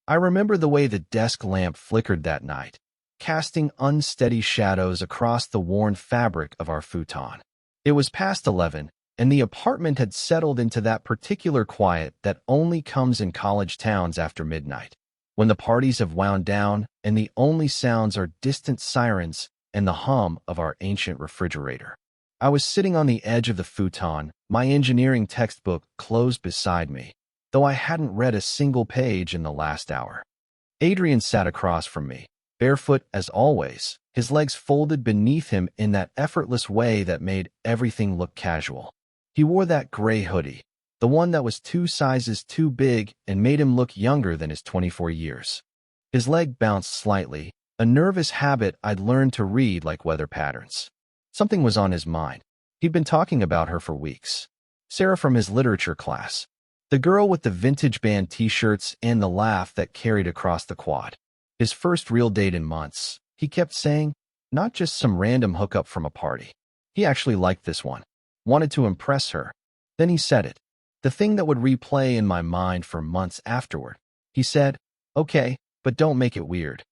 I remember the way the desk lamp flickered that night, casting unsteady shadows across the worn fabric of our futon. It was past 11, and the apartment had settled into that particular quiet that only comes in college towns after midnight, when the parties have wound down and the only sounds are distant sirens and the hum of our ancient refrigerator. I was sitting on the edge of the futon, my engineering textbook closed beside me, though I hadn't read a single page in the last hour. Adrian sat across from me, barefoot as always, his legs folded beneath him in that effortless way that made everything look casual. He wore that gray hoodie, the one that was 2 sizes too big and made him look younger than his 24 years. His leg bounced slightly, a nervous habit I'd learned to read like weather patterns. Something was on his mind. He'd been talking about her for weeks. Sarah from his literature class. The girl with the vintage band t-shirts and the laugh that carried across the quad. His first real date in months, he kept saying, not just some random hookup from a party. He actually liked this one. Wanted to impress her. Then he said it. The thing that would replay in my mind for months afterward. He said, "Okay, but don't make it weird."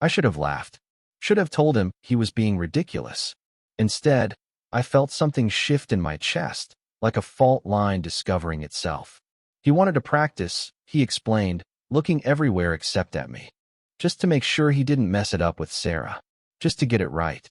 I should have laughed. Should have told him he was being ridiculous. Instead, I felt something shift in my chest, like a fault line discovering itself. He wanted to practice, he explained, looking everywhere except at me. Just to make sure he didn't mess it up with Sarah. Just to get it right.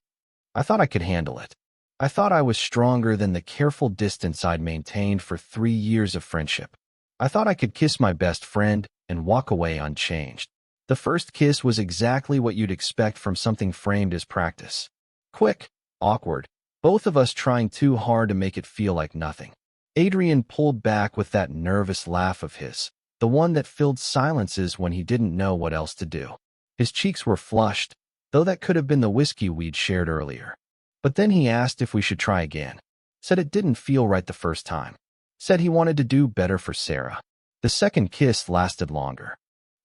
I thought I could handle it. I thought I was stronger than the careful distance I'd maintained for 3 years of friendship. I thought I could kiss my best friend and walk away unchanged. The first kiss was exactly what you'd expect from something framed as practice. Quick, awkward, both of us trying too hard to make it feel like nothing. Adrian pulled back with that nervous laugh of his, the one that filled silences when he didn't know what else to do. His cheeks were flushed, though that could have been the whiskey we'd shared earlier. But then he asked if we should try again. Said it didn't feel right the first time. Said he wanted to do better for Sarah. The second kiss lasted longer.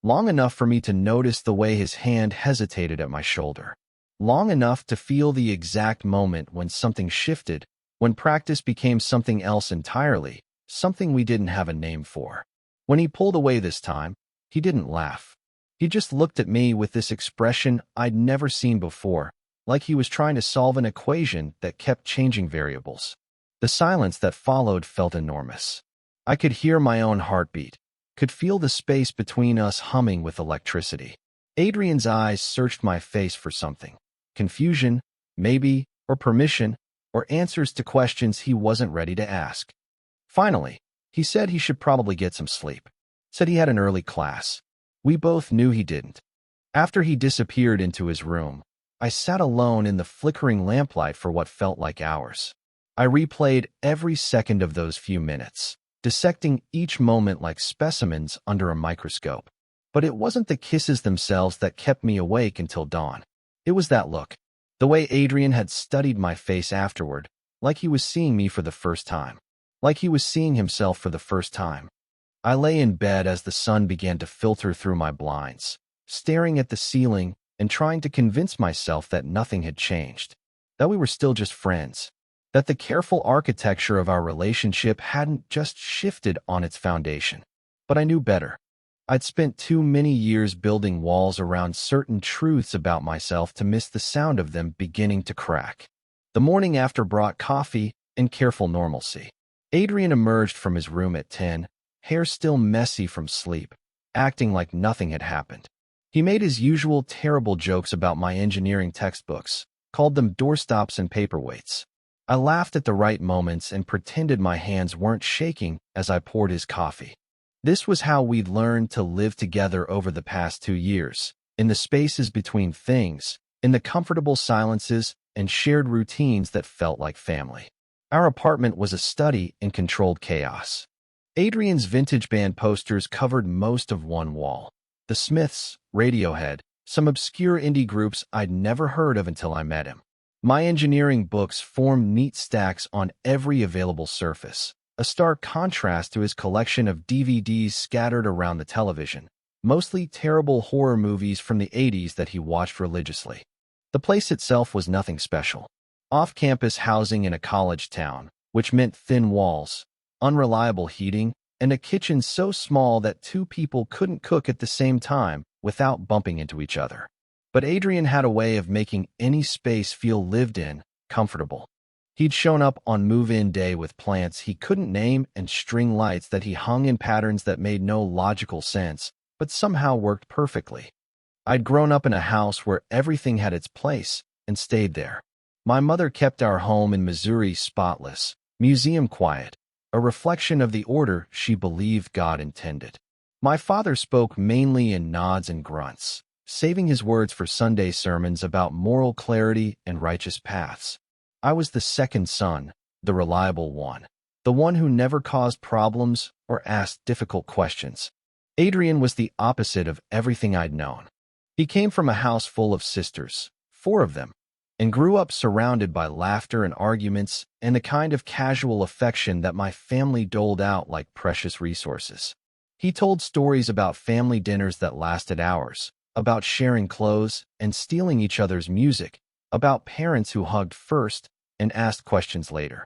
Long enough for me to notice the way his hand hesitated at my shoulder. Long enough to feel the exact moment when something shifted, when practice became something else entirely, something we didn't have a name for. When he pulled away this time, he didn't laugh. He just looked at me with this expression I'd never seen before, like he was trying to solve an equation that kept changing variables. The silence that followed felt enormous. I could hear my own heartbeat, could feel the space between us humming with electricity. Adrian's eyes searched my face for something. Confusion, maybe, or permission, or answers to questions he wasn't ready to ask. Finally, he said he should probably get some sleep. Said he had an early class. We both knew he didn't. After he disappeared into his room, I sat alone in the flickering lamplight for what felt like hours. I replayed every second of those few minutes, dissecting each moment like specimens under a microscope. But it wasn't the kisses themselves that kept me awake until dawn. It was that look, the way Adrian had studied my face afterward, like he was seeing me for the first time, like he was seeing himself for the first time. I lay in bed as the sun began to filter through my blinds, staring at the ceiling and trying to convince myself that nothing had changed, that we were still just friends, that the careful architecture of our relationship hadn't just shifted on its foundation. But I knew better. I'd spent too many years building walls around certain truths about myself to miss the sound of them beginning to crack. The morning after brought coffee and careful normalcy. Adrian emerged from his room at 10, hair still messy from sleep, acting like nothing had happened. He made his usual terrible jokes about my engineering textbooks, called them doorstops and paperweights. I laughed at the right moments and pretended my hands weren't shaking as I poured his coffee. This was how we'd learned to live together over the past 2 years, in the spaces between things, in the comfortable silences and shared routines that felt like family. Our apartment was a study in controlled chaos. Adrian's vintage band posters covered most of one wall. The Smiths, Radiohead, some obscure indie groups I'd never heard of until I met him. My engineering books formed neat stacks on every available surface, a stark contrast to his collection of DVDs scattered around the television, mostly terrible horror movies from the 80s that he watched religiously. The place itself was nothing special. Off-campus housing in a college town, which meant thin walls, unreliable heating, and a kitchen so small that two people couldn't cook at the same time without bumping into each other. But Adrian had a way of making any space feel lived in, comfortable. He'd shown up on move-in day with plants he couldn't name and string lights that he hung in patterns that made no logical sense, but somehow worked perfectly. I'd grown up in a house where everything had its place and stayed there. My mother kept our home in Missouri spotless, museum quiet, a reflection of the order she believed God intended. My father spoke mainly in nods and grunts, saving his words for Sunday sermons about moral clarity and righteous paths. I was the second son, the reliable one, the one who never caused problems or asked difficult questions. Adrian was the opposite of everything I'd known. He came from a house full of sisters, 4 of them, and grew up surrounded by laughter and arguments and the kind of casual affection that my family doled out like precious resources. He told stories about family dinners that lasted hours, about sharing clothes and stealing each other's music, about parents who hugged first and asked questions later.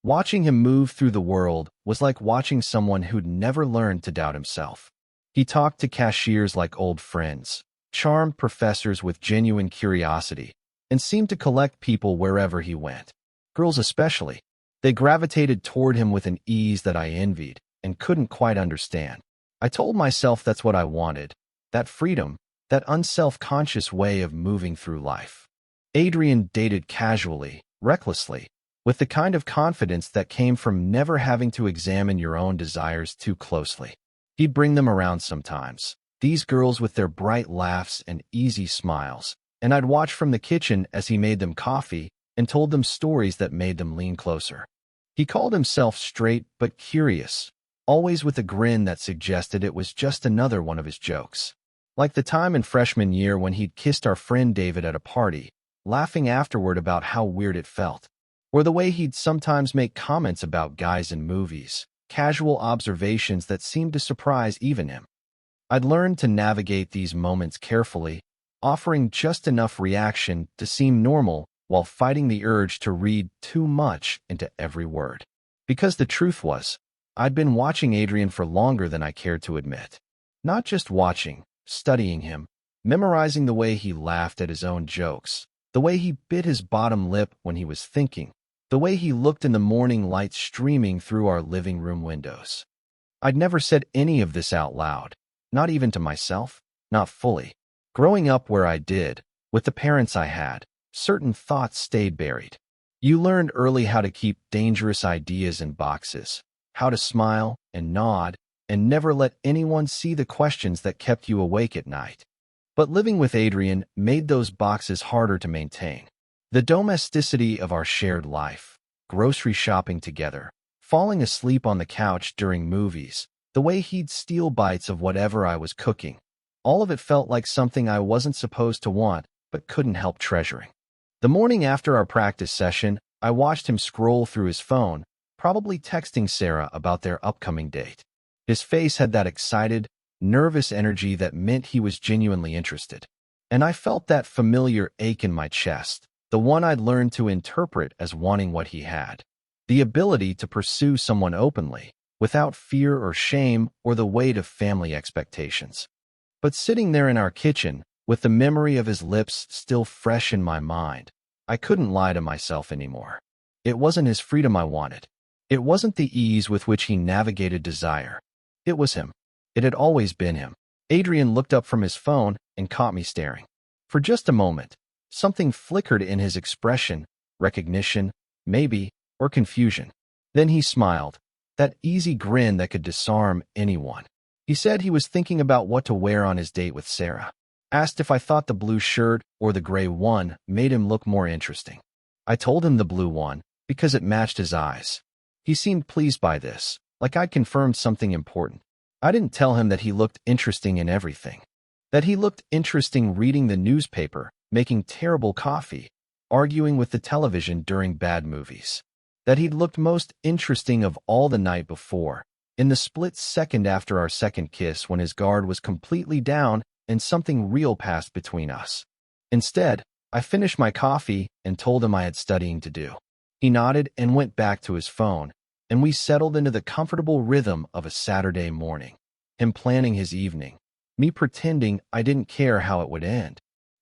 Watching him move through the world was like watching someone who'd never learned to doubt himself. He talked to cashiers like old friends, charmed professors with genuine curiosity, and seemed to collect people wherever he went. Girls especially. They gravitated toward him with an ease that I envied and couldn't quite understand. I told myself that's what I wanted, that freedom, that unself-conscious way of moving through life. Adrian dated casually, recklessly, with the kind of confidence that came from never having to examine your own desires too closely. He'd bring them around sometimes, these girls with their bright laughs and easy smiles, and I'd watch from the kitchen as he made them coffee and told them stories that made them lean closer. He called himself straight but curious, always with a grin that suggested it was just another one of his jokes. Like the time in freshman year when he'd kissed our friend David at a party, laughing afterward about how weird it felt, or the way he'd sometimes make comments about guys in movies, casual observations that seemed to surprise even him. I'd learned to navigate these moments carefully, offering just enough reaction to seem normal while fighting the urge to read too much into every word. Because the truth was, I'd been watching Adrian for longer than I cared to admit. Not just watching, studying him, memorizing the way he laughed at his own jokes, the way he bit his bottom lip when he was thinking, the way he looked in the morning light streaming through our living room windows. I'd never said any of this out loud, not even to myself, not fully. Growing up where I did, with the parents I had, certain thoughts stayed buried. You learned early how to keep dangerous ideas in boxes, how to smile and nod, and never let anyone see the questions that kept you awake at night. But living with Adrian made those boxes harder to maintain. The domesticity of our shared life, grocery shopping together, falling asleep on the couch during movies, the way he'd steal bites of whatever I was cooking, all of it felt like something I wasn't supposed to want but couldn't help treasuring. The morning after our practice session, I watched him scroll through his phone, probably texting Sarah about their upcoming date. His face had that excited, nervous energy that meant he was genuinely interested. And I felt that familiar ache in my chest, the one I'd learned to interpret as wanting what he had. The ability to pursue someone openly, without fear or shame or the weight of family expectations. But sitting there in our kitchen, with the memory of his lips still fresh in my mind, I couldn't lie to myself anymore. It wasn't his freedom I wanted. It wasn't the ease with which he navigated desire. It was him. It had always been him. Adrian looked up from his phone and caught me staring. For just a moment, something flickered in his expression, recognition, maybe, or confusion. Then he smiled, that easy grin that could disarm anyone. He said he was thinking about what to wear on his date with Sarah. Asked if I thought the blue shirt or the gray one made him look more interesting. I told him the blue one, because it matched his eyes. He seemed pleased by this, like I'd confirmed something important. I didn't tell him that he looked interesting in everything. That he looked interesting reading the newspaper, making terrible coffee, arguing with the television during bad movies. That he'd looked most interesting of all the night before, in the split second after our second kiss when his guard was completely down and something real passed between us. Instead, I finished my coffee and told him I had studying to do. He nodded and went back to his phone, and we settled into the comfortable rhythm of a Saturday morning. Him planning his evening, me pretending I didn't care how it would end.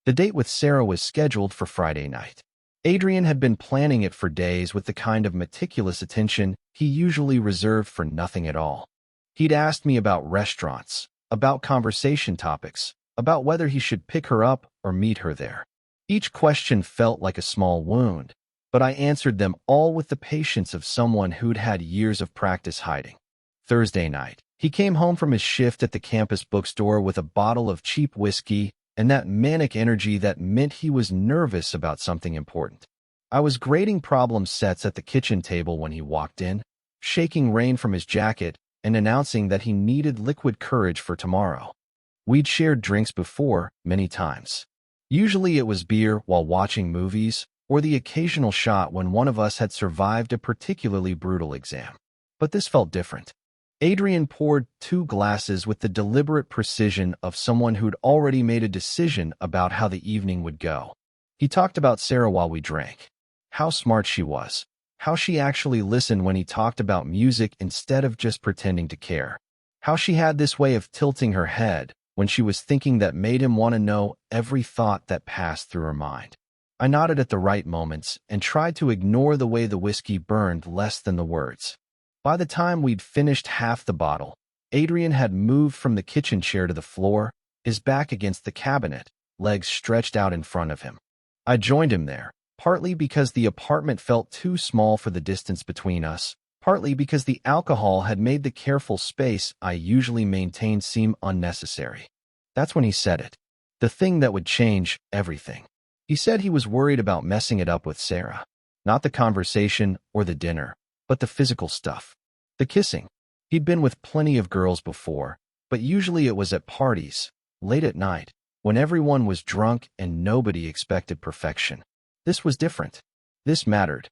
The date with Sarah was scheduled for Friday night. Adrian had been planning it for days with the kind of meticulous attention he usually reserved for nothing at all. He'd asked me about restaurants, about conversation topics, about whether he should pick her up or meet her there. Each question felt like a small wound, but I answered them all with the patience of someone who'd had years of practice hiding. Thursday night, he came home from his shift at the campus bookstore with a bottle of cheap whiskey and that manic energy that meant he was nervous about something important. I was grading problem sets at the kitchen table when he walked in, shaking rain from his jacket and announcing that he needed liquid courage for tomorrow. We'd shared drinks before, many times. Usually it was beer while watching movies, or the occasional shot when one of us had survived a particularly brutal exam. But this felt different. Adrian poured 2 glasses with the deliberate precision of someone who'd already made a decision about how the evening would go. He talked about Sarah while we drank. How smart she was. How she actually listened when he talked about music instead of just pretending to care. How she had this way of tilting her head when she was thinking that made him want to know every thought that passed through her mind. I nodded at the right moments and tried to ignore the way the whiskey burned less than the words. By the time we'd finished half the bottle, Adrian had moved from the kitchen chair to the floor, his back against the cabinet, legs stretched out in front of him. I joined him there, partly because the apartment felt too small for the distance between us, partly because the alcohol had made the careful space I usually maintain seem unnecessary. That's when he said it. The thing that would change everything. He said he was worried about messing it up with Sarah. Not the conversation or the dinner, but the physical stuff. The kissing. He'd been with plenty of girls before, but usually it was at parties, late at night, when everyone was drunk and nobody expected perfection. This was different. This mattered.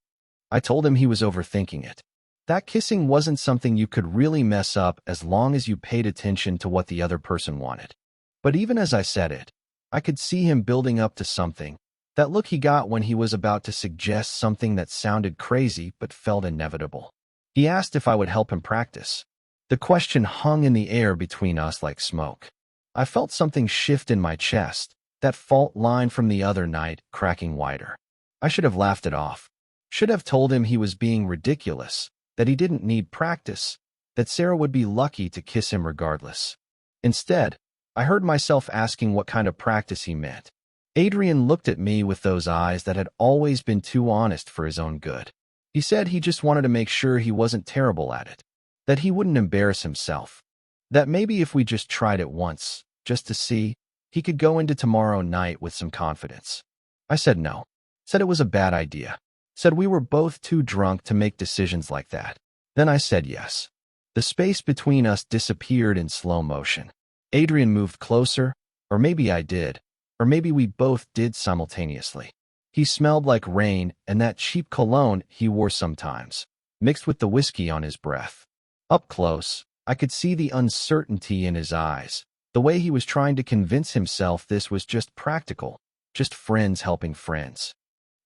I told him he was overthinking it. That kissing wasn't something you could really mess up as long as you paid attention to what the other person wanted. But even as I said it, I could see him building up to something. That look he got when he was about to suggest something that sounded crazy but felt inevitable. He asked if I would help him practice. The question hung in the air between us like smoke. I felt something shift in my chest, that fault line from the other night cracking wider. I should have laughed it off. Should have told him he was being ridiculous, that he didn't need practice, that Sarah would be lucky to kiss him regardless. Instead, I heard myself asking what kind of practice he meant. Adrian looked at me with those eyes that had always been too honest for his own good. He said he just wanted to make sure he wasn't terrible at it, that he wouldn't embarrass himself, that maybe if we just tried it once, just to see, he could go into tomorrow night with some confidence. I said no, said it was a bad idea, said we were both too drunk to make decisions like that. Then I said yes. The space between us disappeared in slow motion. Adrian moved closer, or maybe I did. Or maybe we both did simultaneously. He smelled like rain and that cheap cologne he wore sometimes, mixed with the whiskey on his breath. Up close, I could see the uncertainty in his eyes, the way he was trying to convince himself this was just practical, just friends helping friends.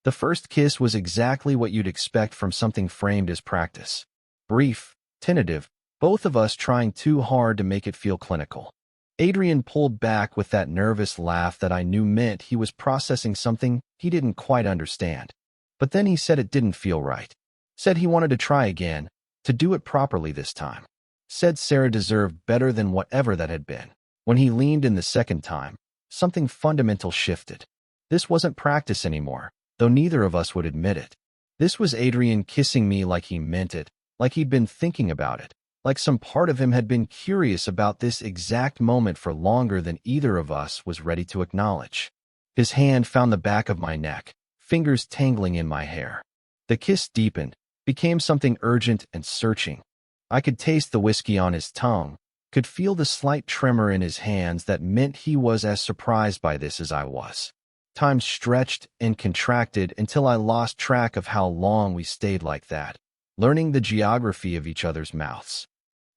The first kiss was exactly what you'd expect from something framed as practice. Brief, tentative, both of us trying too hard to make it feel clinical. Adrian pulled back with that nervous laugh that I knew meant he was processing something he didn't quite understand. But then he said it didn't feel right. Said he wanted to try again, to do it properly this time. Said Sarah deserved better than whatever that had been. When he leaned in the second time, something fundamental shifted. This wasn't practice anymore, though neither of us would admit it. This was Adrian kissing me like he meant it, like he'd been thinking about it. Like some part of him had been curious about this exact moment for longer than either of us was ready to acknowledge. His hand found the back of my neck, fingers tangling in my hair. The kiss deepened, became something urgent and searching. I could taste the whiskey on his tongue, could feel the slight tremor in his hands that meant he was as surprised by this as I was. Time stretched and contracted until I lost track of how long we stayed like that, learning the geography of each other's mouths.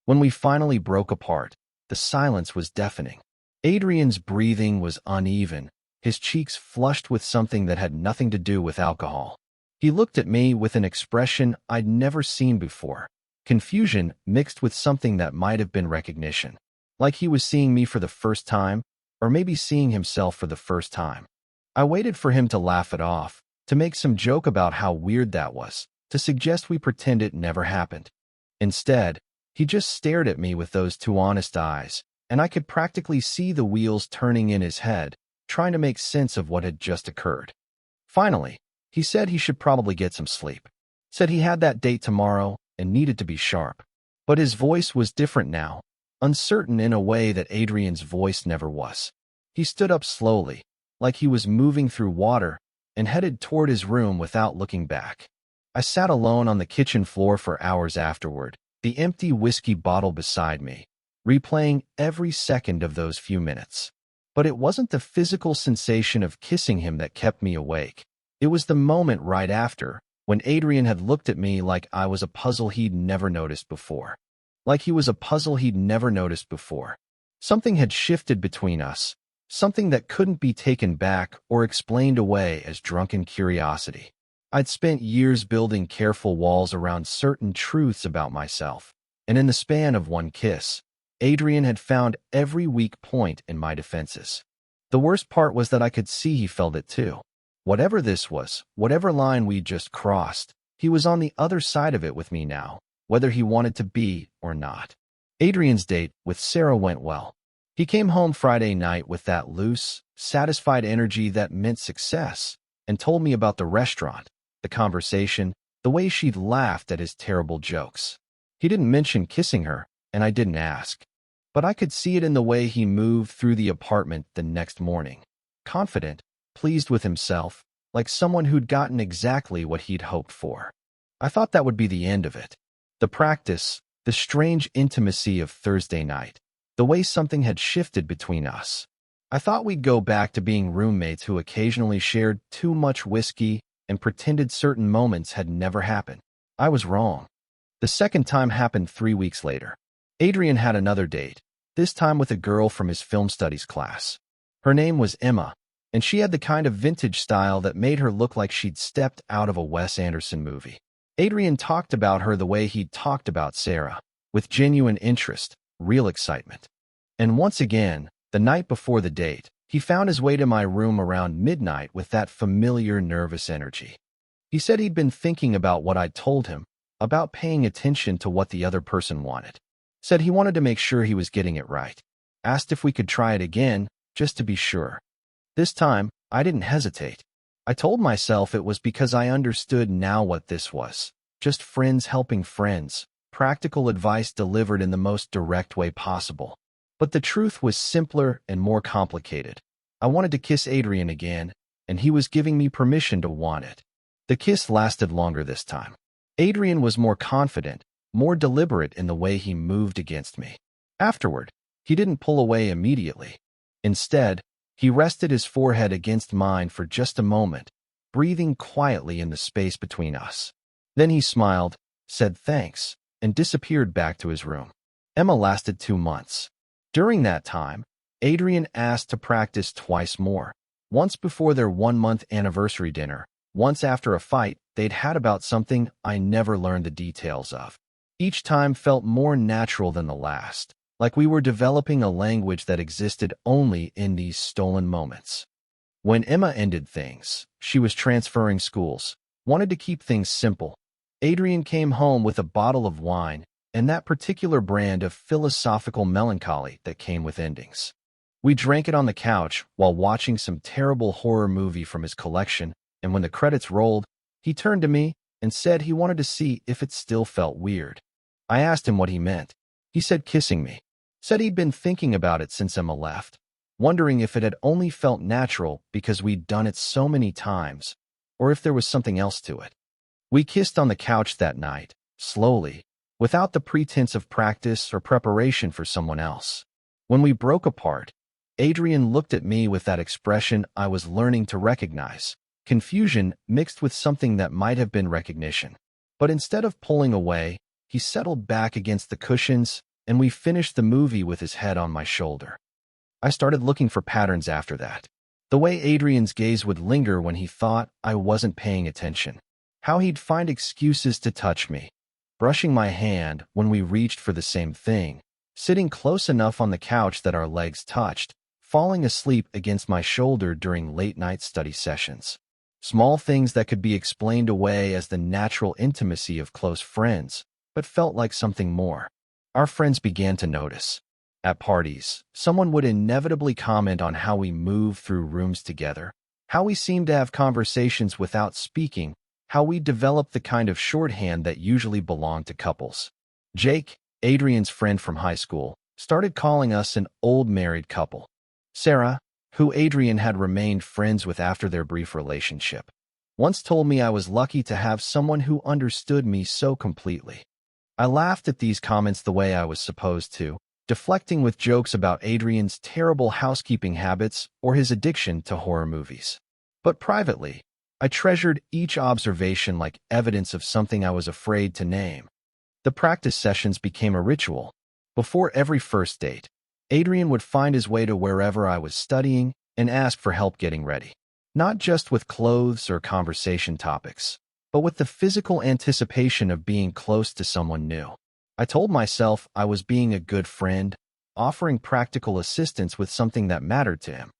When we finally broke apart, the silence was deafening. Adrian's breathing was uneven, his cheeks flushed with something that had nothing to do with alcohol. He looked at me with an expression I'd never seen before, confusion mixed with something that might have been recognition. Like he was seeing me for the first time, or maybe seeing himself for the first time. I waited for him to laugh it off, to make some joke about how weird that was, to suggest we pretend it never happened. Instead, he just stared at me with those two honest eyes, and I could practically see the wheels turning in his head, trying to make sense of what had just occurred. Finally, he said he should probably get some sleep. Said he had that date tomorrow and needed to be sharp. But his voice was different now, uncertain in a way that Adrian's voice never was. He stood up slowly, like he was moving through water, and headed toward his room without looking back. I sat alone on the kitchen floor for hours afterward, the empty whiskey bottle beside me, replaying every second of those few minutes. But it wasn't the physical sensation of kissing him that kept me awake. It was the moment right after, when Adrian had looked at me like I was a puzzle he'd never noticed before. Like he was a puzzle he'd never noticed before. Something had shifted between us, something that couldn't be taken back or explained away as drunken curiosity. I'd spent years building careful walls around certain truths about myself, and in the span of one kiss, Adrian had found every weak point in my defenses. The worst part was that I could see he felt it too. Whatever this was, whatever line we'd just crossed, he was on the other side of it with me now, whether he wanted to be or not. Adrian's date with Sarah went well. He came home Friday night with that loose, satisfied energy that meant success, and told me about the restaurant, the conversation, the way she'd laughed at his terrible jokes. He didn't mention kissing her, and I didn't ask. But I could see it in the way he moved through the apartment the next morning. Confident, pleased with himself, like someone who'd gotten exactly what he'd hoped for. I thought that would be the end of it. The practice, the strange intimacy of Thursday night, the way something had shifted between us. I thought we'd go back to being roommates who occasionally shared too much whiskey and pretended certain moments had never happened. I was wrong. The second time happened 3 weeks later. Adrian had another date, this time with a girl from his film studies class. Her name was Emma, and she had the kind of vintage style that made her look like she'd stepped out of a Wes Anderson movie. Adrian talked about her the way he'd talked about Sarah, with genuine interest, real excitement. And once again, the night before the date, he found his way to my room around midnight with that familiar nervous energy. He said he'd been thinking about what I'd told him, about paying attention to what the other person wanted. Said he wanted to make sure he was getting it right. Asked if we could try it again, just to be sure. This time, I didn't hesitate. I told myself it was because I understood now what this was. Just friends helping friends, practical advice delivered in the most direct way possible. But the truth was simpler and more complicated. I wanted to kiss Adrian again, and he was giving me permission to want it. The kiss lasted longer this time. Adrian was more confident, more deliberate in the way he moved against me. Afterward, he didn't pull away immediately. Instead, he rested his forehead against mine for just a moment, breathing quietly in the space between us. Then he smiled, said thanks, and disappeared back to his room. Emma lasted 2 months. During that time, Adrian asked to practice twice more, once before their 1-month anniversary dinner, once after a fight they'd had about something I never learned the details of. Each time felt more natural than the last, like we were developing a language that existed only in these stolen moments. When Emma ended things, she was transferring schools, wanted to keep things simple. Adrian came home with a bottle of wine and that particular brand of philosophical melancholy that came with endings. We drank it on the couch while watching some terrible horror movie from his collection, and when the credits rolled, he turned to me and said he wanted to see if it still felt weird. I asked him what he meant. He said kissing me. Said he'd been thinking about it since Emma left, wondering if it had only felt natural because we'd done it so many times, or if there was something else to it. We kissed on the couch that night, slowly, without the pretense of practice or preparation for someone else. When we broke apart, Adrian looked at me with that expression I was learning to recognize, confusion mixed with something that might have been recognition. But instead of pulling away, he settled back against the cushions, and we finished the movie with his head on my shoulder. I started looking for patterns after that. The way Adrian's gaze would linger when he thought I wasn't paying attention. How he'd find excuses to touch me. brushing my hand when we reached for the same thing, sitting close enough on the couch that our legs touched, falling asleep against my shoulder during late-night study sessions. Small things that could be explained away as the natural intimacy of close friends, but felt like something more. Our friends began to notice. At parties, someone would inevitably comment on how we moved through rooms together, how we seemed to have conversations without speaking, how we developed the kind of shorthand that usually belonged to couples. Jake, Adrian's friend from high school, started calling us an old married couple. Sarah, who Adrian had remained friends with after their brief relationship, once told me I was lucky to have someone who understood me so completely. I laughed at these comments the way I was supposed to, deflecting with jokes about Adrian's terrible housekeeping habits or his addiction to horror movies. But privately, I treasured each observation like evidence of something I was afraid to name. The practice sessions became a ritual. Before every first date, Adrian would find his way to wherever I was studying and ask for help getting ready. Not just with clothes or conversation topics, but with the physical anticipation of being close to someone new. I told myself I was being a good friend, offering practical assistance with something that mattered to him.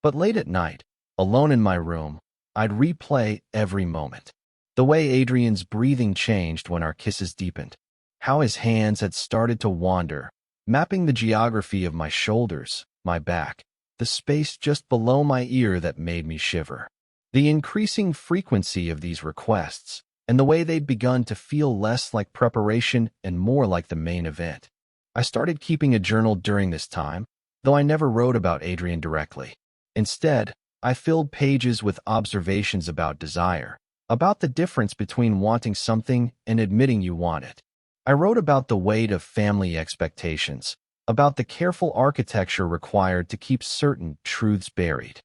But late at night, alone in my room, I'd replay every moment. The way Adrian's breathing changed when our kisses deepened, how his hands had started to wander, mapping the geography of my shoulders, my back, the space just below my ear that made me shiver. The increasing frequency of these requests, and the way they'd begun to feel less like preparation and more like the main event. I started keeping a journal during this time, though I never wrote about Adrian directly. Instead, I filled pages with observations about desire, about the difference between wanting something and admitting you want it. I wrote about the weight of family expectations, about the careful architecture required to keep certain truths buried.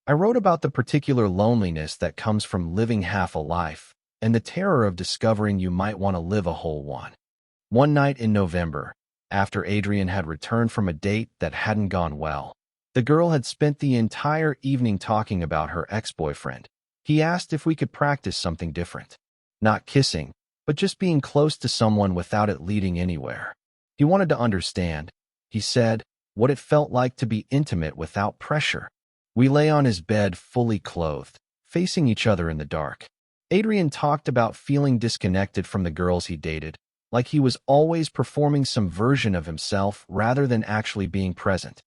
I wrote about the particular loneliness that comes from living half a life, and the terror of discovering you might want to live a whole one. One night in November, after Adrian had returned from a date that hadn't gone well, the girl had spent the entire evening talking about her ex-boyfriend. He asked if we could practice something different. Not kissing, but just being close to someone without it leading anywhere. He wanted to understand, he said, what it felt like to be intimate without pressure. We lay on his bed fully clothed, facing each other in the dark. Adrian talked about feeling disconnected from the girls he dated, like he was always performing some version of himself rather than actually being present.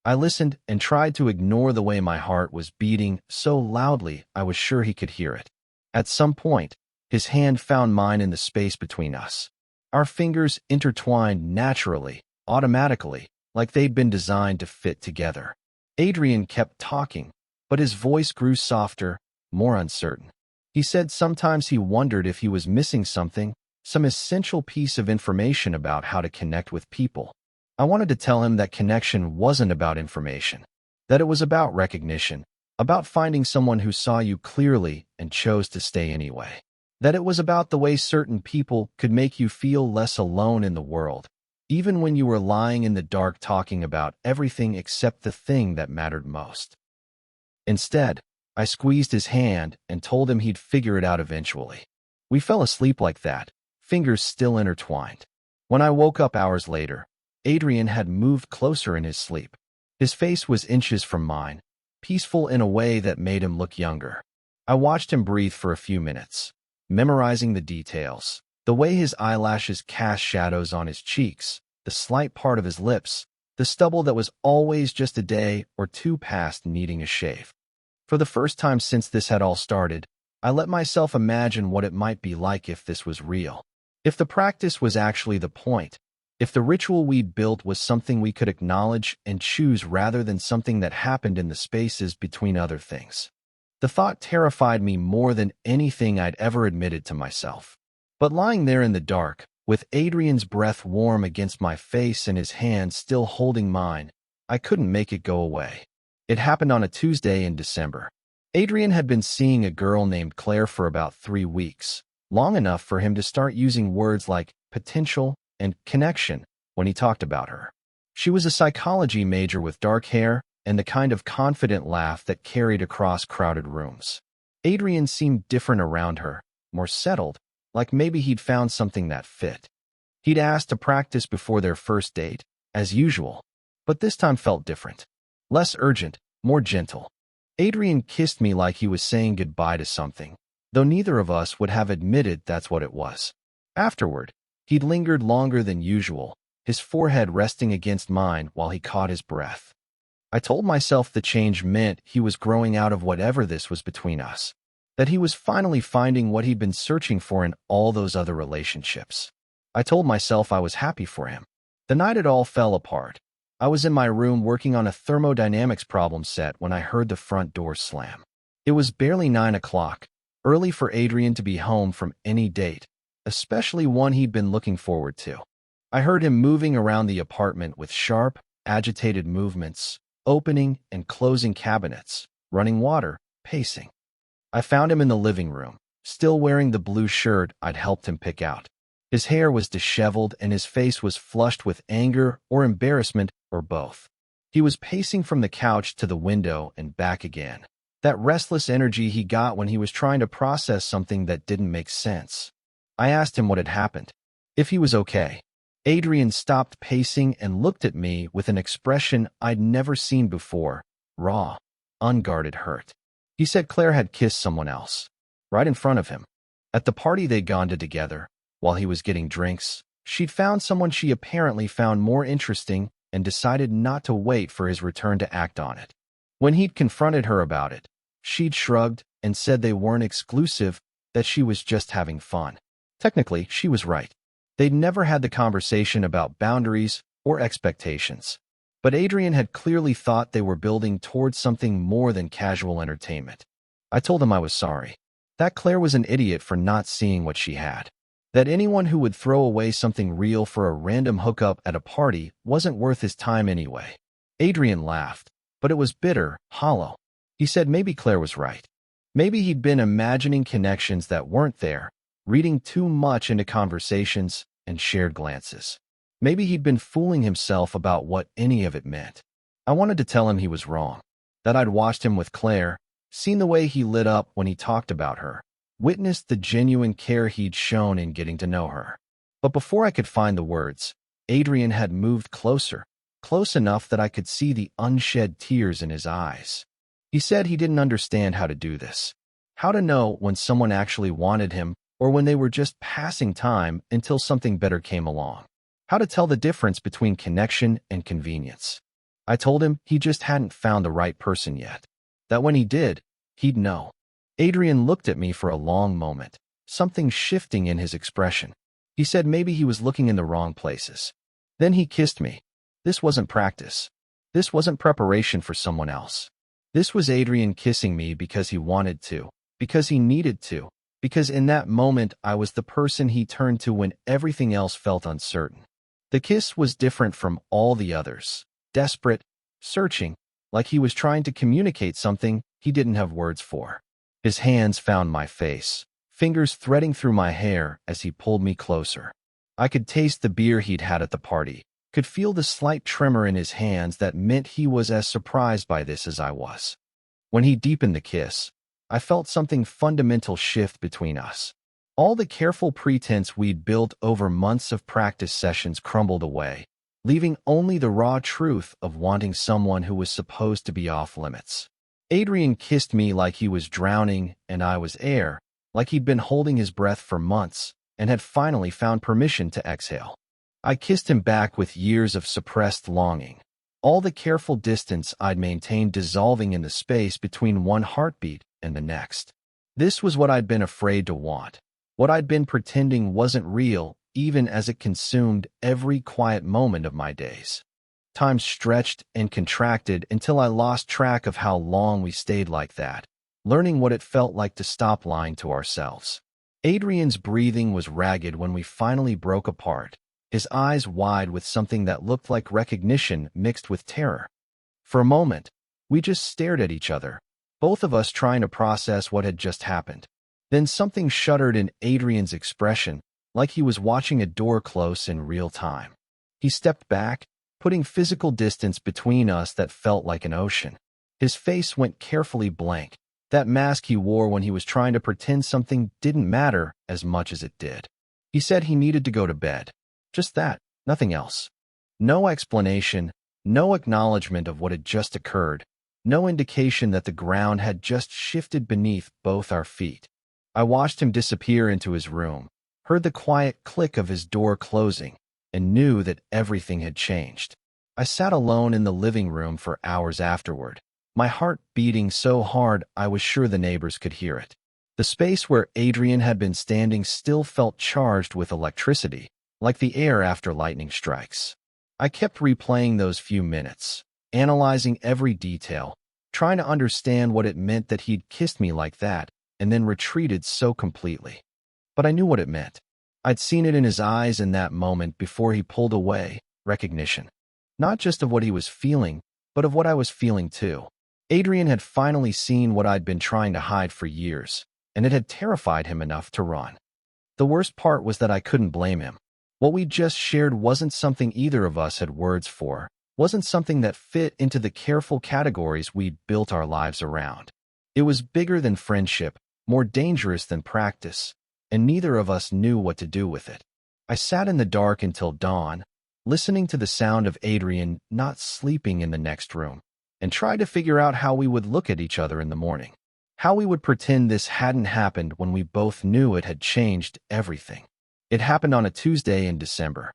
I listened and tried to ignore the way my heart was beating so loudly I was sure he could hear it. At some point, his hand found mine in the space between us. Our fingers intertwined naturally, automatically, like they'd been designed to fit together. Adrian kept talking, but his voice grew softer, more uncertain. He said sometimes he wondered if he was missing something, some essential piece of information about how to connect with people. I wanted to tell him that connection wasn't about information, that it was about recognition, about finding someone who saw you clearly and chose to stay anyway. That it was about the way certain people could make you feel less alone in the world, even when you were lying in the dark talking about everything except the thing that mattered most. Instead, I squeezed his hand and told him he'd figure it out eventually. We fell asleep like that, fingers still intertwined. When I woke up hours later, Adrian had moved closer in his sleep. His face was inches from mine, peaceful in a way that made him look younger. I watched him breathe for a few minutes, memorizing the details, the way his eyelashes cast shadows on his cheeks, the slight part of his lips, the stubble that was always just a day or two past needing a shave. For the first time since this had all started, I let myself imagine what it might be like if this was real. If the practice was actually the point, if the ritual we'd built was something we could acknowledge and choose rather than something that happened in the spaces between other things. The thought terrified me more than anything I'd ever admitted to myself. But lying there in the dark, with Adrian's breath warm against my face and his hand still holding mine, I couldn't make it go away. It happened on a Tuesday in December. Adrian had been seeing a girl named Claire for about 3 weeks, long enough for him to start using words like potential and connection when he talked about her. She was a psychology major with dark hair and the kind of confident laugh that carried across crowded rooms. Adrian seemed different around her, more settled, like maybe he'd found something that fit. He'd asked to practice before their first date, as usual, but this time felt different. Less urgent, more gentle. Adrian kissed me like he was saying goodbye to something, though neither of us would have admitted that's what it was. Afterward, he'd lingered longer than usual, his forehead resting against mine while he caught his breath. I told myself the change meant he was growing out of whatever this was between us, that he was finally finding what he'd been searching for in all those other relationships. I told myself I was happy for him. The night it all fell apart. I was in my room working on a thermodynamics problem set when I heard the front door slam. It was barely 9 o'clock, early for Adrian to be home from any date, especially one he'd been looking forward to. I heard him moving around the apartment with sharp, agitated movements, opening and closing cabinets, running water, pacing. I found him in the living room, still wearing the blue shirt I'd helped him pick out. His hair was disheveled and his face was flushed with anger or embarrassment or both. He was pacing from the couch to the window and back again, that restless energy he got when he was trying to process something that didn't make sense. I asked him what had happened, if he was okay. Adrian stopped pacing and looked at me with an expression I'd never seen before, raw, unguarded hurt. He said Claire had kissed someone else, right in front of him. At the party they'd gone to together, while he was getting drinks, she'd found someone she apparently found more interesting and decided not to wait for his return to act on it. When he'd confronted her about it, she'd shrugged and said they weren't exclusive, that she was just having fun. Technically, she was right. They'd never had the conversation about boundaries or expectations. But Adrian had clearly thought they were building towards something more than casual entertainment. I told him I was sorry, that Claire was an idiot for not seeing what she had, that anyone who would throw away something real for a random hookup at a party wasn't worth his time anyway. Adrian laughed, but it was bitter, hollow. He said maybe Claire was right. Maybe he'd been imagining connections that weren't there, reading too much into conversations and shared glances. Maybe he'd been fooling himself about what any of it meant. I wanted to tell him he was wrong, that I'd watched him with Claire, seen the way he lit up when he talked about her, witnessed the genuine care he'd shown in getting to know her. But before I could find the words, Adrian had moved closer, close enough that I could see the unshed tears in his eyes. He said he didn't understand how to do this, how to know when someone actually wanted him or when they were just passing time until something better came along. How to tell the difference between connection and convenience. I told him he just hadn't found the right person yet, that when he did, he'd know. Adrian looked at me for a long moment, something shifting in his expression. He said maybe he was looking in the wrong places. Then he kissed me. This wasn't practice. This wasn't preparation for someone else. This was Adrian kissing me because he wanted to, because he needed to, because in that moment I was the person he turned to when everything else felt uncertain. The kiss was different from all the others, desperate, searching, like he was trying to communicate something he didn't have words for. His hands found my face, fingers threading through my hair as he pulled me closer. I could taste the beer he'd had at the party, could feel the slight tremor in his hands that meant he was as surprised by this as I was. When he deepened the kiss, I felt something fundamental shift between us. All the careful pretense we'd built over months of practice sessions crumbled away, leaving only the raw truth of wanting someone who was supposed to be off limits. Adrian kissed me like he was drowning and I was air, like he'd been holding his breath for months and had finally found permission to exhale. I kissed him back with years of suppressed longing, all the careful distance I'd maintained dissolving in the space between one heartbeat and the next. This was what I'd been afraid to want, what I'd been pretending wasn't real, even as it consumed every quiet moment of my days. Time stretched and contracted until I lost track of how long we stayed like that, learning what it felt like to stop lying to ourselves. Adrian's breathing was ragged when we finally broke apart, his eyes wide with something that looked like recognition mixed with terror. For a moment, we just stared at each other, both of us trying to process what had just happened. Then something shuddered in Adrian's expression, like he was watching a door close in real time. He stepped back, putting physical distance between us that felt like an ocean. His face went carefully blank, That mask he wore when he was trying to pretend something didn't matter as much as it did. He said he needed to go to bed. Just that, nothing else. No explanation, no acknowledgement of what had just occurred, no indication that the ground had just shifted beneath both our feet. I watched him disappear into his room, heard the quiet click of his door closing, and knew that everything had changed. I sat alone in the living room for hours afterward, my heart beating so hard I was sure the neighbors could hear it. The space where Adrian had been standing still felt charged with electricity, like the air after lightning strikes. I kept replaying those few minutes, analyzing every detail, trying to understand what it meant that he'd kissed me like that and then retreated so completely. But I knew what it meant. I'd seen it in his eyes in that moment before he pulled away, recognition. Not just of what he was feeling, but of what I was feeling too. Adrian had finally seen what I'd been trying to hide for years, and it had terrified him enough to run. The worst part was that I couldn't blame him. What we just shared wasn't something either of us had words for, wasn't something that fit into the careful categories we'd built our lives around. It was bigger than friendship, more dangerous than practice, and neither of us knew what to do with it. I sat in the dark until dawn, listening to the sound of Adrian not sleeping in the next room, and tried to figure out how we would look at each other in the morning, how we would pretend this hadn't happened when we both knew it had changed everything. It happened on a Tuesday in December.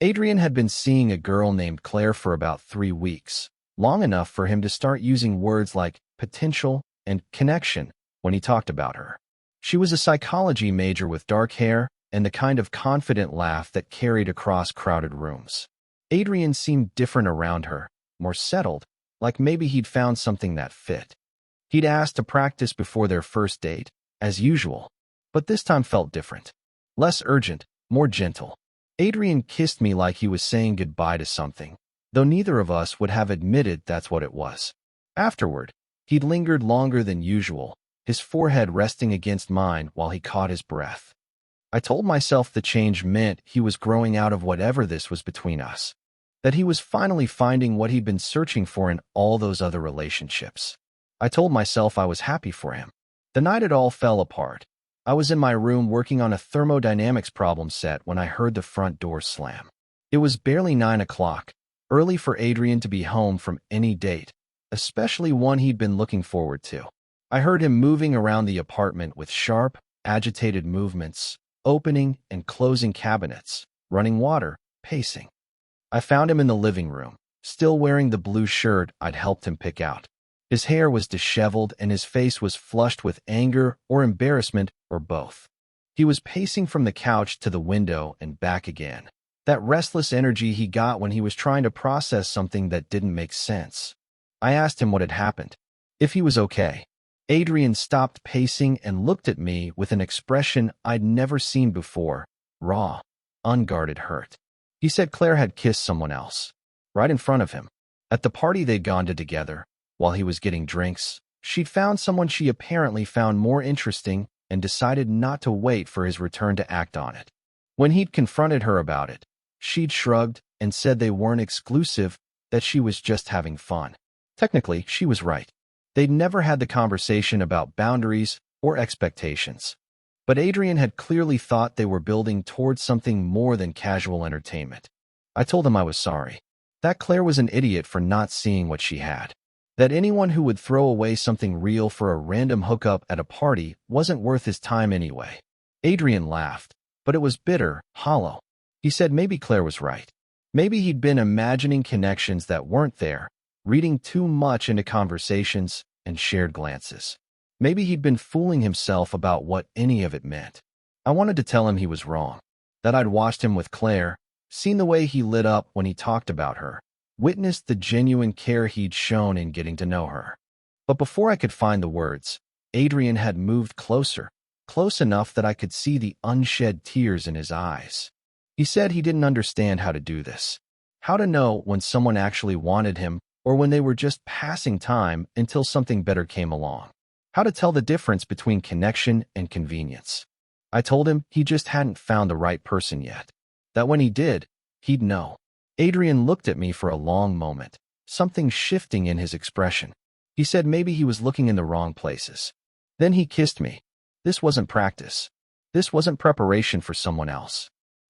Adrian had been seeing a girl named Claire for about 3 weeks, long enough for him to start using words like potential and connection when he talked about her. She was a psychology major with dark hair and the kind of confident laugh that carried across crowded rooms. Adrian seemed different around her, more settled, like maybe he'd found something that fit. He'd asked to practice before their first date, as usual, but this time felt different. Less urgent, more gentle. Adrian kissed me like he was saying goodbye to something, though neither of us would have admitted that's what it was. Afterward, he'd lingered longer than usual, his forehead resting against mine while he caught his breath. I told myself the change meant he was growing out of whatever this was between us, that he was finally finding what he'd been searching for in all those other relationships. I told myself I was happy for him. The night it all fell apart. I was in my room working on a thermodynamics problem set when I heard the front door slam. It was barely 9 o'clock, early for Adrian to be home from any date, especially one he'd been looking forward to. I heard him moving around the apartment with sharp, agitated movements, opening and closing cabinets, running water, pacing. I found him in the living room, still wearing the blue shirt I'd helped him pick out. His hair was disheveled and his face was flushed with anger or embarrassment or both. He was pacing from the couch to the window and back again. That restless energy he got when he was trying to process something that didn't make sense. I asked him what had happened, if he was okay. Adrian stopped pacing and looked at me with an expression I'd never seen before, raw, unguarded hurt. He said Claire had kissed someone else, right in front of him. At the party they'd gone to together, while he was getting drinks, she'd found someone she apparently found more interesting and decided not to wait for his return to act on it. When he'd confronted her about it, she'd shrugged and said they weren't exclusive, that she was just having fun. Technically, she was right. They'd never had the conversation about boundaries or expectations. But Adrian had clearly thought they were building towards something more than casual entertainment. I told him I was sorry, that Claire was an idiot for not seeing what she had, that anyone who would throw away something real for a random hookup at a party wasn't worth his time anyway. Adrian laughed, but it was bitter, hollow. He said maybe Claire was right. Maybe he'd been imagining connections that weren't there, reading too much into conversations and shared glances. Maybe he'd been fooling himself about what any of it meant. I wanted to tell him he was wrong, that I'd watched him with Claire, seen the way he lit up when he talked about her, witnessed the genuine care he'd shown in getting to know her. But before I could find the words, Adrian had moved closer, close enough that I could see the unshed tears in his eyes. He said he didn't understand how to do this, how to know when someone actually wanted him or when they were just passing time until something better came along, how to tell the difference between connection and convenience. I told him he just hadn't found the right person yet, that when he did, he'd know. Adrian looked at me for a long moment, something shifting in his expression. He said maybe he was looking in the wrong places. Then he kissed me. This wasn't practice. This wasn't preparation for someone else.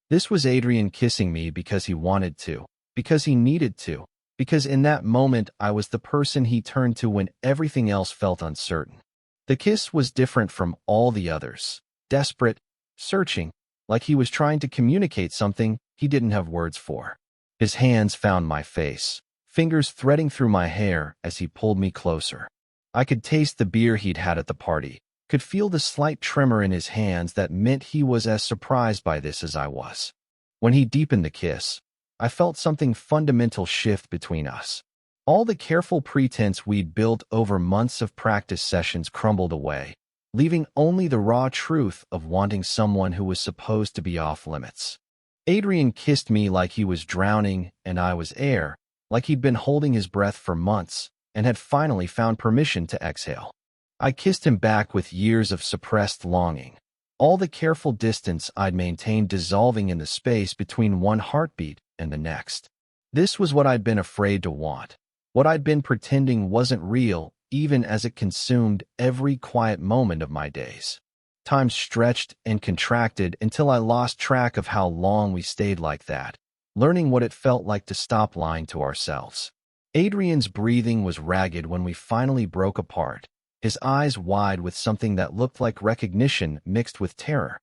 This was Adrian kissing me because he wanted to, because he needed to, because in that moment I was the person he turned to when everything else felt uncertain. The kiss was different from all the others. Desperate, searching, like he was trying to communicate something he didn't have words for. His hands found my face, fingers threading through my hair as he pulled me closer. I could taste the beer he'd had at the party, could feel the slight tremor in his hands that meant he was as surprised by this as I was. When he deepened the kiss, I felt something fundamental shift between us. All the careful pretense we'd built over months of practice sessions crumbled away, leaving only the raw truth of wanting someone who was supposed to be off limits. Adrian kissed me like he was drowning and I was air, like he'd been holding his breath for months and had finally found permission to exhale. I kissed him back with years of suppressed longing, all the careful distance I'd maintained dissolving in the space between one heartbeat and the next. This was what I'd been afraid to want, what I'd been pretending wasn't real, even as it consumed every quiet moment of my days. Time stretched and contracted until I lost track of how long we stayed like that, learning what it felt like to stop lying to ourselves. Adrian's breathing was ragged when we finally broke apart, his eyes wide with something that looked like recognition mixed with terror.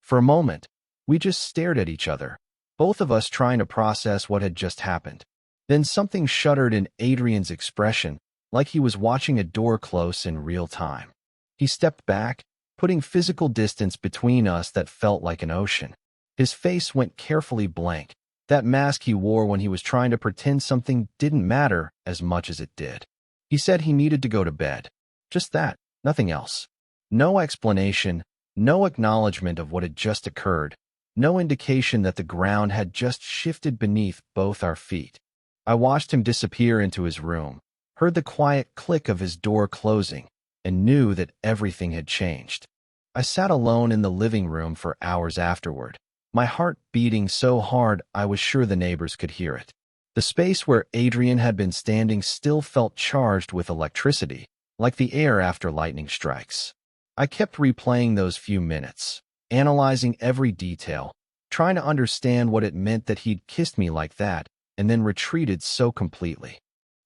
For a moment, we just stared at each other, both of us trying to process what had just happened. Then something shuddered in Adrian's expression, like he was watching a door close in real time. He stepped back, putting physical distance between us that felt like an ocean. His face went carefully blank, that mask he wore when he was trying to pretend something didn't matter as much as it did. He said he needed to go to bed. Just that, nothing else. No explanation, no acknowledgement of what had just occurred, no indication that the ground had just shifted beneath both our feet. I watched him disappear into his room, heard the quiet click of his door closing, and knew that everything had changed. I sat alone in the living room for hours afterward, my heart beating so hard I was sure the neighbors could hear it. The space where Adrian had been standing still felt charged with electricity, like the air after lightning strikes. I kept replaying those few minutes, analyzing every detail, trying to understand what it meant that he'd kissed me like that and then retreated so completely.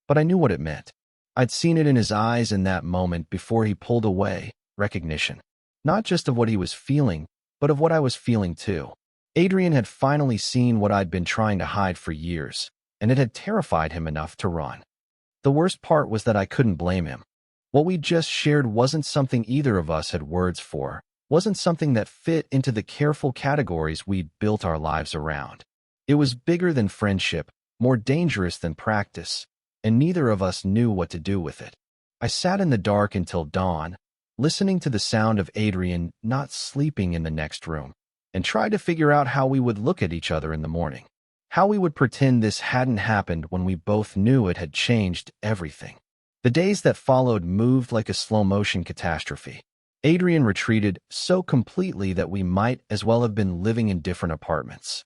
But I knew what it meant. I'd seen it in his eyes in that moment before he pulled away, recognition. Not just of what he was feeling, but of what I was feeling too. Adrian had finally seen what I'd been trying to hide for years, and it had terrified him enough to run. The worst part was that I couldn't blame him. What we just shared wasn't something either of us had words for, wasn't something that fit into the careful categories we'd built our lives around. It was bigger than friendship, more dangerous than practice, and neither of us knew what to do with it. I sat in the dark until dawn, listening to the sound of Adrian not sleeping in the next room, and tried to figure out how we would look at each other in the morning, how we would pretend this hadn't happened when we both knew it had changed everything. The days that followed moved like a slow-motion catastrophe. Adrian retreated so completely that we might as well have been living in different apartments.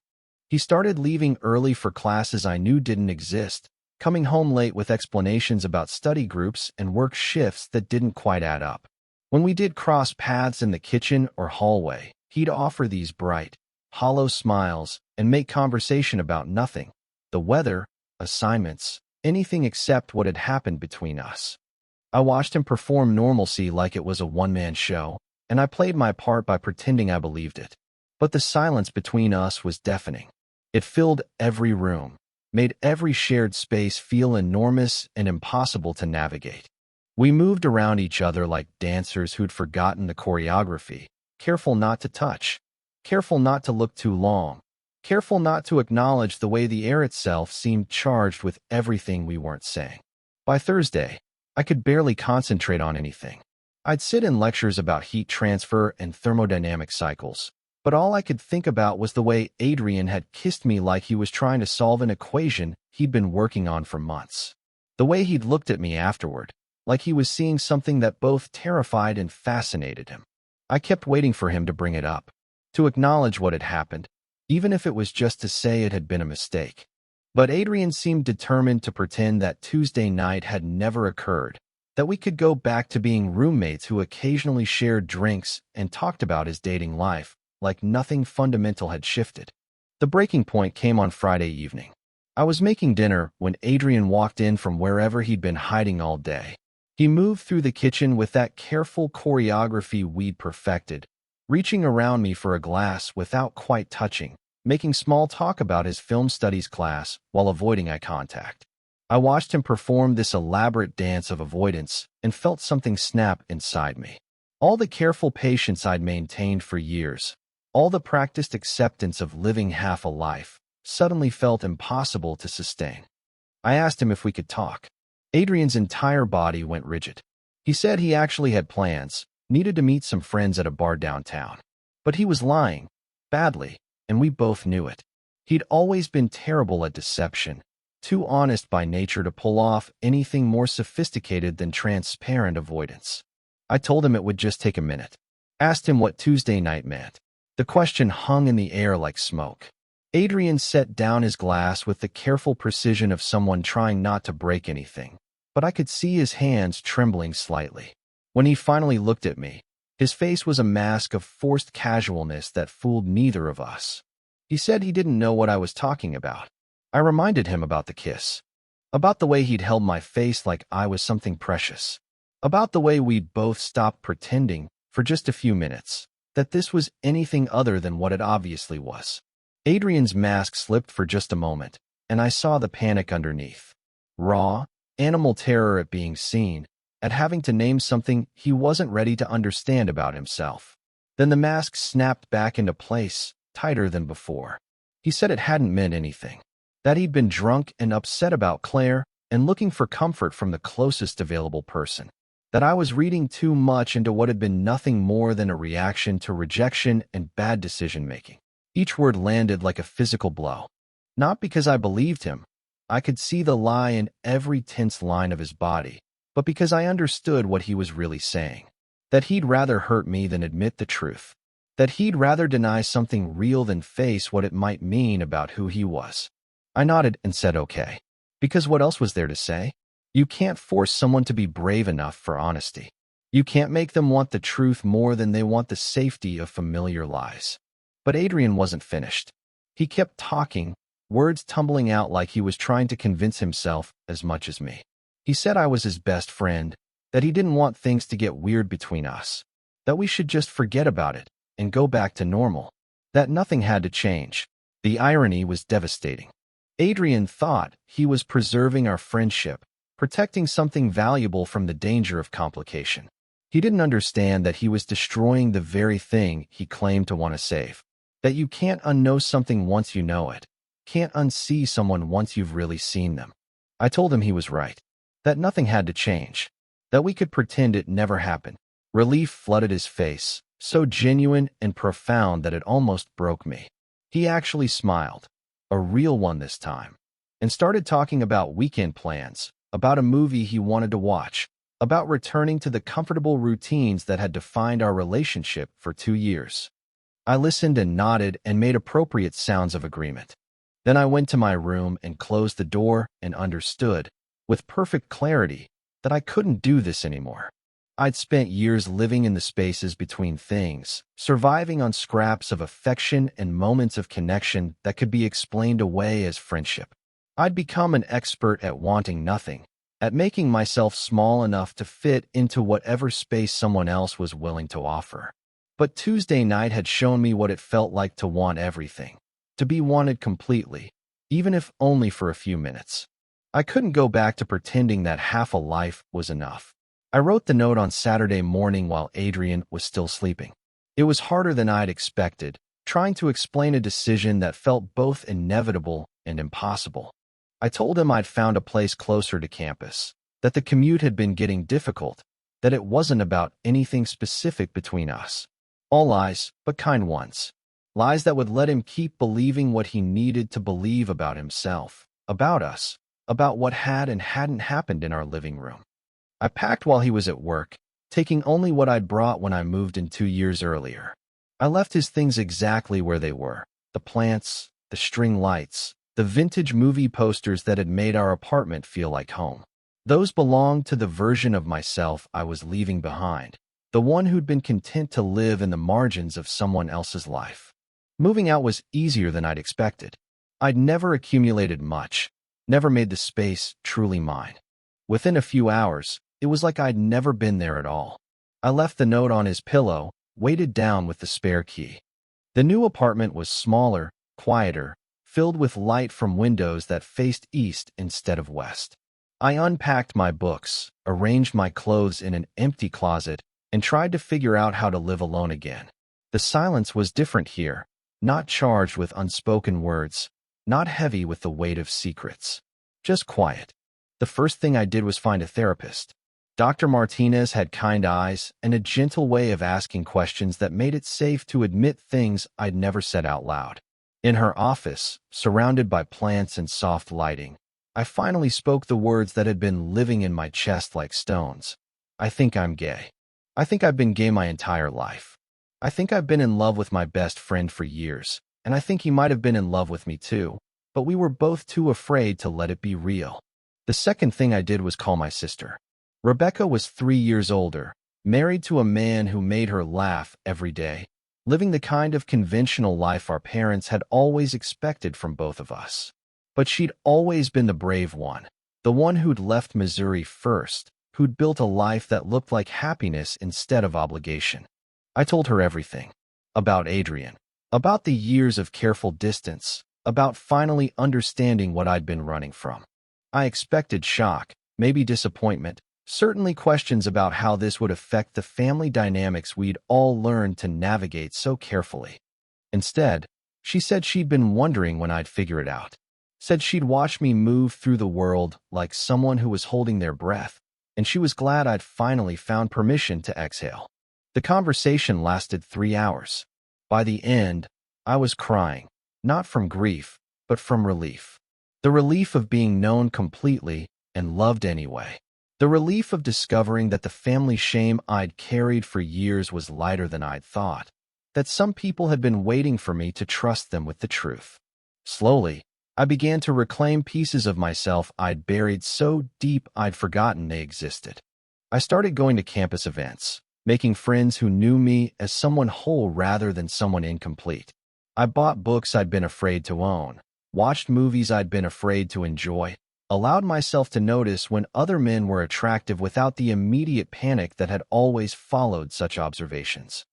He started leaving early for classes I knew didn't exist, coming home late with explanations about study groups and work shifts that didn't quite add up. When we did cross paths in the kitchen or hallway, he'd offer these bright, hollow smiles and make conversation about nothing, the weather, assignments, anything except what had happened between us. I watched him perform normalcy like it was a one-man show, and I played my part by pretending I believed it. But the silence between us was deafening. It filled every room, made every shared space feel enormous and impossible to navigate. We moved around each other like dancers who'd forgotten the choreography, careful not to touch, careful not to look too long, careful not to acknowledge the way the air itself seemed charged with everything we weren't saying. By Thursday, I could barely concentrate on anything. I'd sit in lectures about heat transfer and thermodynamic cycles, but all I could think about was the way Adrian had kissed me like he was trying to solve an equation he'd been working on for months. The way he'd looked at me afterward, like he was seeing something that both terrified and fascinated him. I kept waiting for him to bring it up, to acknowledge what had happened, even if it was just to say it had been a mistake. But Adrian seemed determined to pretend that Tuesday night had never occurred, that we could go back to being roommates who occasionally shared drinks and talked about his dating life, like nothing fundamental had shifted. The breaking point came on Friday evening. I was making dinner when Adrian walked in from wherever he'd been hiding all day. He moved through the kitchen with that careful choreography we'd perfected, reaching around me for a glass without quite touching, making small talk about his film studies class while avoiding eye contact. I watched him perform this elaborate dance of avoidance and felt something snap inside me. All the careful patience I'd maintained for years, all the practiced acceptance of living half a life, suddenly felt impossible to sustain. I asked him if we could talk. Adrian's entire body went rigid. He said he actually had plans, needed to meet some friends at a bar downtown. But he was lying, badly, and we both knew it. He'd always been terrible at deception, too honest by nature to pull off anything more sophisticated than transparent avoidance. I told him it would just take a minute. Asked him what Tuesday night meant. The question hung in the air like smoke. Adrian set down his glass with the careful precision of someone trying not to break anything, but I could see his hands trembling slightly. When he finally looked at me, his face was a mask of forced casualness that fooled neither of us. He said he didn't know what I was talking about. I reminded him about the kiss, about the way he'd held my face like I was something precious, about the way we'd both stopped pretending for just a few minutes, that this was anything other than what it obviously was. Adrian's mask slipped for just a moment, and I saw the panic underneath. Raw, animal terror at being seen, at having to name something he wasn't ready to understand about himself. Then the mask snapped back into place, tighter than before. He said it hadn't meant anything, that he'd been drunk and upset about Claire and looking for comfort from the closest available person, that I was reading too much into what had been nothing more than a reaction to rejection and bad decision-making. Each word landed like a physical blow. Not because I believed him. I could see the lie in every tense line of his body, but because I understood what he was really saying. That he'd rather hurt me than admit the truth. That he'd rather deny something real than face what it might mean about who he was. I nodded and said okay. Because what else was there to say? You can't force someone to be brave enough for honesty. You can't make them want the truth more than they want the safety of familiar lies. But Adrian wasn't finished. He kept talking, words tumbling out like he was trying to convince himself as much as me. He said I was his best friend, that he didn't want things to get weird between us, that we should just forget about it and go back to normal, that nothing had to change. The irony was devastating. Adrian thought he was preserving our friendship, protecting something valuable from the danger of complication. He didn't understand that he was destroying the very thing he claimed to want to save. That you can't unknow something once you know it, can't unsee someone once you've really seen them. I told him he was right, that nothing had to change, that we could pretend it never happened. Relief flooded his face, so genuine and profound that it almost broke me. He actually smiled, a real one this time, and started talking about weekend plans, about a movie he wanted to watch, about returning to the comfortable routines that had defined our relationship for 2 years. I listened and nodded and made appropriate sounds of agreement. Then I went to my room and closed the door and understood, with perfect clarity, that I couldn't do this anymore. I'd spent years living in the spaces between things, surviving on scraps of affection and moments of connection that could be explained away as friendship. I'd become an expert at wanting nothing, at making myself small enough to fit into whatever space someone else was willing to offer. But Tuesday night had shown me what it felt like to want everything, to be wanted completely, even if only for a few minutes. I couldn't go back to pretending that half a life was enough. I wrote the note on Saturday morning while Adrian was still sleeping. It was harder than I'd expected, trying to explain a decision that felt both inevitable and impossible. I told him I'd found a place closer to campus, that the commute had been getting difficult, that it wasn't about anything specific between us. All lies, but kind ones. Lies that would let him keep believing what he needed to believe about himself, about us, about what had and hadn't happened in our living room. I packed while he was at work, taking only what I'd brought when I moved in 2 years earlier. I left his things exactly where they were, the plants, the string lights, the vintage movie posters that had made our apartment feel like home. Those belonged to the version of myself I was leaving behind, the one who'd been content to live in the margins of someone else's life. Moving out was easier than I'd expected. I'd never accumulated much, never made the space truly mine. Within a few hours, it was like I'd never been there at all. I left the note on his pillow, weighted down with the spare key. The new apartment was smaller, quieter, filled with light from windows that faced east instead of west. I unpacked my books, arranged my clothes in an empty closet, and tried to figure out how to live alone again. The silence was different here, not charged with unspoken words, not heavy with the weight of secrets. Just quiet. The first thing I did was find a therapist. Dr. Martinez had kind eyes and a gentle way of asking questions that made it safe to admit things I'd never said out loud. In her office, surrounded by plants and soft lighting, I finally spoke the words that had been living in my chest like stones. I think I'm gay. I think I've been gay my entire life. I think I've been in love with my best friend for years, and I think he might have been in love with me too, but we were both too afraid to let it be real. The second thing I did was call my sister. Rebecca was 3 years older, married to a man who made her laugh every day, living the kind of conventional life our parents had always expected from both of us. But she'd always been the brave one, the one who'd left Missouri first, who'd built a life that looked like happiness instead of obligation. I told her everything. About Adrian. About the years of careful distance. About finally understanding what I'd been running from. I expected shock, maybe disappointment, certainly questions about how this would affect the family dynamics we'd all learned to navigate so carefully. Instead, she said she'd been wondering when I'd figure it out. Said she'd watch me move through the world like someone who was holding their breath, and she was glad I'd finally found permission to exhale. The conversation lasted 3 hours. By the end, I was crying, not from grief, but from relief. The relief of being known completely and loved anyway. The relief of discovering that the family shame I'd carried for years was lighter than I'd thought, that some people had been waiting for me to trust them with the truth. Slowly, I began to reclaim pieces of myself I'd buried so deep I'd forgotten they existed. I started going to campus events, making friends who knew me as someone whole rather than someone incomplete. I bought books I'd been afraid to own, watched movies I'd been afraid to enjoy, allowed myself to notice when other men were attractive without the immediate panic that had always followed such observations.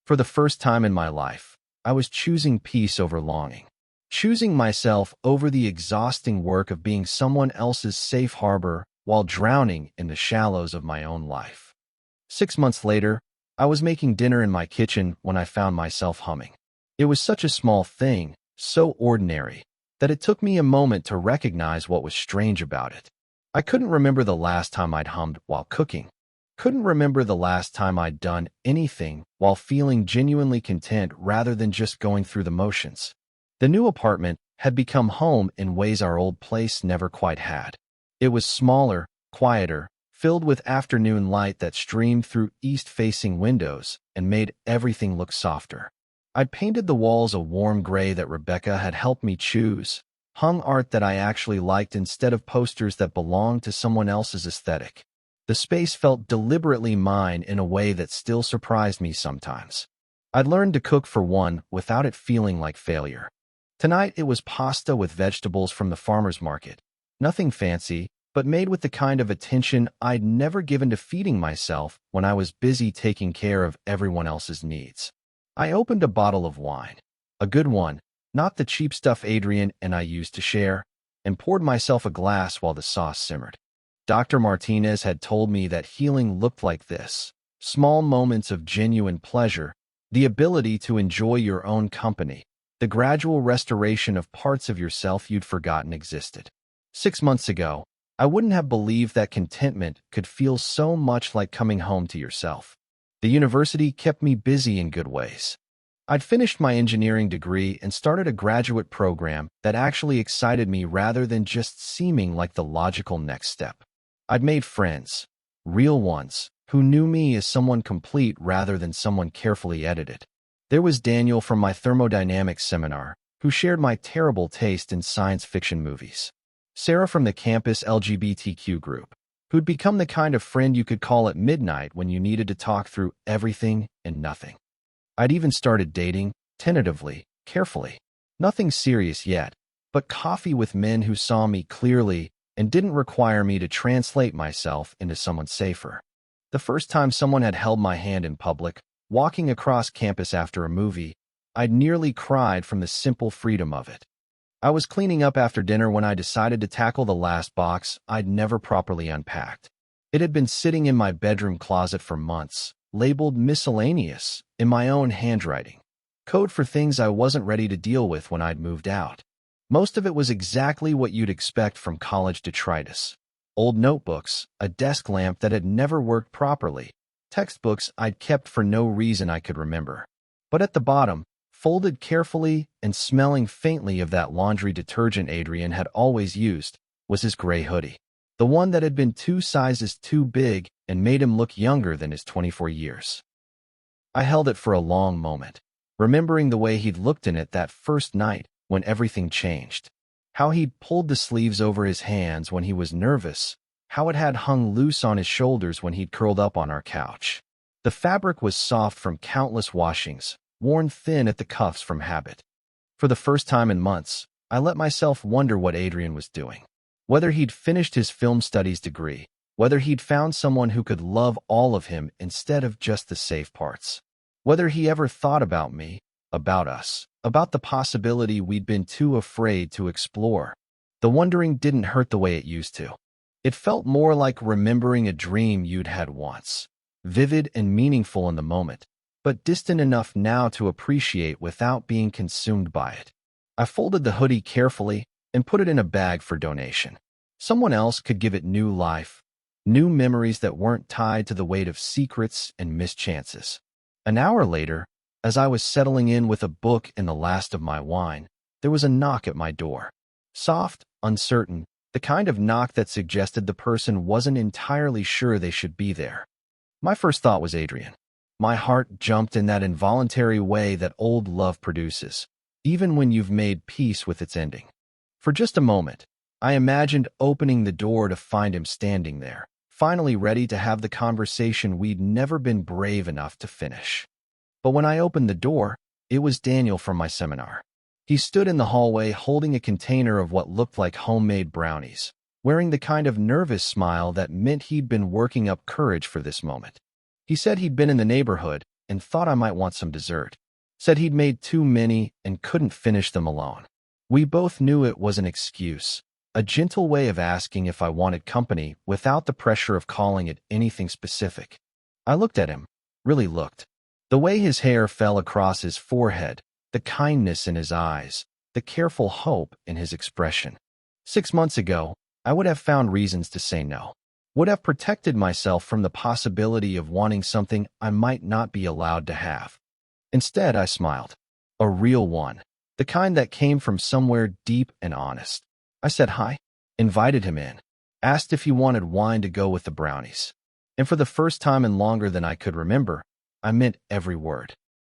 For the first time in my life, I was choosing peace over longing, choosing myself over the exhausting work of being someone else's safe harbor while drowning in the shallows of my own life. 6 months later, I was making dinner in my kitchen when I found myself humming. It was such a small thing, so ordinary, that it took me a moment to recognize what was strange about it. I couldn't remember the last time I'd hummed while cooking. Couldn't remember the last time I'd done anything while feeling genuinely content rather than just going through the motions. The new apartment had become home in ways our old place never quite had. It was smaller, quieter, filled with afternoon light that streamed through east-facing windows and made everything look softer. I'd painted the walls a warm gray that Rebecca had helped me choose, hung art that I actually liked instead of posters that belonged to someone else's aesthetic. The space felt deliberately mine in a way that still surprised me sometimes. I'd learned to cook for one without it feeling like failure. Tonight it was pasta with vegetables from the farmer's market. Nothing fancy, but made with the kind of attention I'd never given to feeding myself when I was busy taking care of everyone else's needs. I opened a bottle of wine, a good one, not the cheap stuff Adrian and I used to share, and poured myself a glass while the sauce simmered. Dr. Martinez had told me that healing looked like this: small moments of genuine pleasure, the ability to enjoy your own company, the gradual restoration of parts of yourself you'd forgotten existed. 6 months ago, I wouldn't have believed that contentment could feel so much like coming home to yourself. The university kept me busy in good ways. I'd finished my engineering degree and started a graduate program that actually excited me rather than just seeming like the logical next step. I'd made friends, real ones, who knew me as someone complete rather than someone carefully edited. There was Daniel from my thermodynamics seminar, who shared my terrible taste in science fiction movies. Sarah from the campus LGBTQ group, who'd become the kind of friend you could call at midnight when you needed to talk through everything and nothing. I'd even started dating, tentatively, carefully. Nothing serious yet, but coffee with men who saw me clearly and didn't require me to translate myself into someone safer. The first time someone had held my hand in public, walking across campus after a movie, I'd nearly cried from the simple freedom of it. I was cleaning up after dinner when I decided to tackle the last box I'd never properly unpacked. It had been sitting in my bedroom closet for months, labeled miscellaneous, in my own handwriting. Code for things I wasn't ready to deal with when I'd moved out. Most of it was exactly what you'd expect from college detritus. Old notebooks, a desk lamp that had never worked properly, textbooks I'd kept for no reason I could remember. But at the bottom, folded carefully and smelling faintly of that laundry detergent Adrian had always used, was his gray hoodie. The one that had been 2 sizes too big and made him look younger than his 24 years. I held it for a long moment, remembering the way he'd looked in it that first night when everything changed. How he'd pulled the sleeves over his hands when he was nervous, how it had hung loose on his shoulders when he'd curled up on our couch. The fabric was soft from countless washings, worn thin at the cuffs from habit. For the first time in months, I let myself wonder what Adrian was doing. Whether he'd finished his film studies degree, whether he'd found someone who could love all of him instead of just the safe parts. Whether he ever thought about me, about us, about the possibility we'd been too afraid to explore. The wondering didn't hurt the way it used to. It felt more like remembering a dream you'd had once, vivid and meaningful in the moment, but distant enough now to appreciate without being consumed by it. I folded the hoodie carefully and put it in a bag for donation. Someone else could give it new life, new memories that weren't tied to the weight of secrets and mischances. An hour later, as I was settling in with a book and the last of my wine, there was a knock at my door. Soft, uncertain, the kind of knock that suggested the person wasn't entirely sure they should be there. My first thought was Adrian. My heart jumped in that involuntary way that old love produces, even when you've made peace with its ending. For just a moment, I imagined opening the door to find him standing there, finally ready to have the conversation we'd never been brave enough to finish. But when I opened the door, it was Daniel from my seminar. He stood in the hallway holding a container of what looked like homemade brownies, wearing the kind of nervous smile that meant he'd been working up courage for this moment. He said he'd been in the neighborhood and thought I might want some dessert. Said he'd made too many and couldn't finish them alone. We both knew it was an excuse, a gentle way of asking if I wanted company without the pressure of calling it anything specific. I looked at him, really looked. The way his hair fell across his forehead, the kindness in his eyes, the careful hope in his expression. 6 months ago, I would have found reasons to say no. Would have protected myself from the possibility of wanting something I might not be allowed to have. Instead, I smiled. A real one. The kind that came from somewhere deep and honest. I said hi, invited him in, asked if he wanted wine to go with the brownies. And for the first time in longer than I could remember, I meant every word.